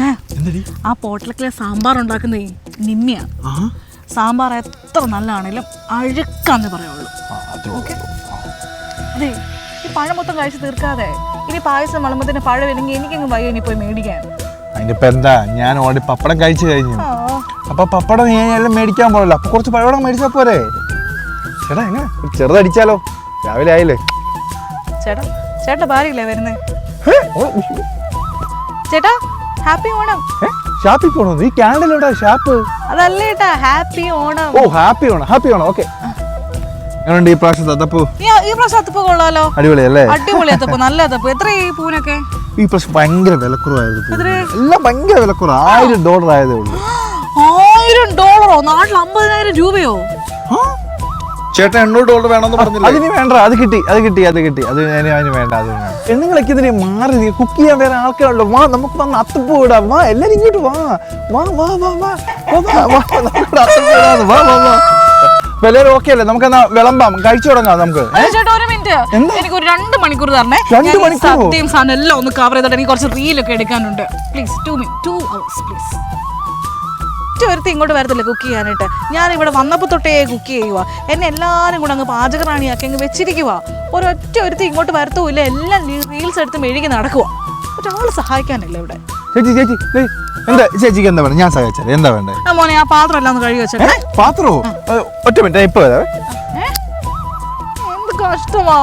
ആ പോട്ടലക്കിലെ സാമ്പാർ ഉണ്ടാക്കുന്നേ നിമ്മിയാണ്. സാമ്പാർ എത്ര നല്ലതാണേലും അഴുക്കാന്ന് പറയുള്ളൂ. ഓക്കെ, അതെ, ഈ പഴം മൊത്തം കഴിച്ച് തീർക്കാതെ ഇനി പായസം വിളമ്പത്തിന് പഴം ഇല്ലെങ്കിൽ എനിക്കങ്ങ് വയ്യ ഇനി പോയി മേടിക്കാൻ. അതിനിപ്പോ എന്താ, ഞാൻ ഓടി പപ്പടം കഴിച്ചു കഴിഞ്ഞു. അപ്പൊ പപ്പടം എല്ലാം മേടിക്കാൻ പോകണല്ലോ, അപ്പൊ കുറച്ച് പഴം മേടിച്ചാ പോരെ? ചേട്ടാ എങ്ങനെ ചെറുതടിച്ചാലോ? രാവിലെ ആയില്ലേ? ചേട്ടാ ഭാര്യയില്ലേ വരുന്നേ? ചേട്ടാ ഹാപ്പി ഓണം. ഷാപ്പിൽ പോണോ? ഈ ക്യാൻഡിലോട്ടാ ഷാപ്പ്. അതല്ലേ ചേട്ടാ, happy Onam. Oh happy Onam, happy Onam. Okay, എങ്ങനെയുണ്ട് ഈ പ്രാവശ്യം തത്തപ്പൂ? ഈ പ്രാവശ്യം അത്തപ്പൂ കൊള്ളാലോ. അടിപൊളിയല്ലേ? അടിപൊളി അത്തപ്പൂ, നല്ല അത്തപ്പൂ. എത്ര ഈ പൂവിനൊക്കെ? ഈ പ്രാവശ്യം ഭയങ്കര വിലക്കുറവായിരുന്നു. എല്ലാം ഭയങ്കര വിലക്കുറവ്. $1000 ആയതേ ഉള്ളൂ. $1000? നാട്ടിൽ 50,000 രൂപയോ? ചേട്ടൻ $800 വേണമെന്ന് പറഞ്ഞില്ല. അതിന് വേണ്ട, അത് കിട്ടി. അത് വേണ്ട. പെണ്ണുങ്ങളൊക്കെ ഇതിന് മാറി കുക്ക് ചെയ്യാൻ വേറെ ആൾക്കാരുണ്ടോ? വാ, നമുക്ക് വന്ന് അത്തപ്പൂ ഇടാം. വാ, എല്ലാരും ഇങ്ങോട്ട് വാ. എല്ലാവരും ഓക്കെ അല്ലേ? നമുക്ക് എന്നാ വിളമ്പാം, കഴിച്ചു തുടങ്ങാം. നമുക്ക് ചേട്ടാ ഒരു മിനിറ്റ്, എനിക്ക് ഒരു 2 മണിക്കൂർ തരണേ. സത്യം സാധനം എല്ലാം ഒന്ന് കവർ ചെയ്തോട്ടെ. എനിക്ക് കുറച്ച് റീലൊക്കെ എടുക്കാനുണ്ട്. Please 2 hours please. ഒരുത്തി ഇങ്ങോട്ട് വരത്തില്ല കുക്ക് ചെയ്യാനായിട്ട്. ഞാൻ ഇവിടെ വന്നപ്പോൾ തൊട്ടേ കുക്ക് ചെയ്യുക. എന്നെ എല്ലാവരും കൂടെ അങ്ങ് പാചകറാണിയാക്കി അങ്ങ് വെച്ചിരിക്കുക. ഒരുത്തി ഇങ്ങോട്ട് വരത്തുമില്ല. എല്ലാം റീൽസ് എടുത്ത് മെഴുകി നടക്കുക. ഒരാൾ സഹായിക്കാനില്ല ഇവിടെ. ചേച്ചി എന്താ ചേച്ചിക്ക് എന്താ വേണ്ട? ഞാൻ സഹായിച്ചാൽ എന്താ വേണ്ടേ? മോനെ ആ പാത്രം എല്ലാം ഒന്ന് കഴുകി വെച്ചേ. പാത്രമോ? ഒറ്റ മിനിറ്റ്, ഇപ്പൊ എന്ത് കഷ്ടമാ.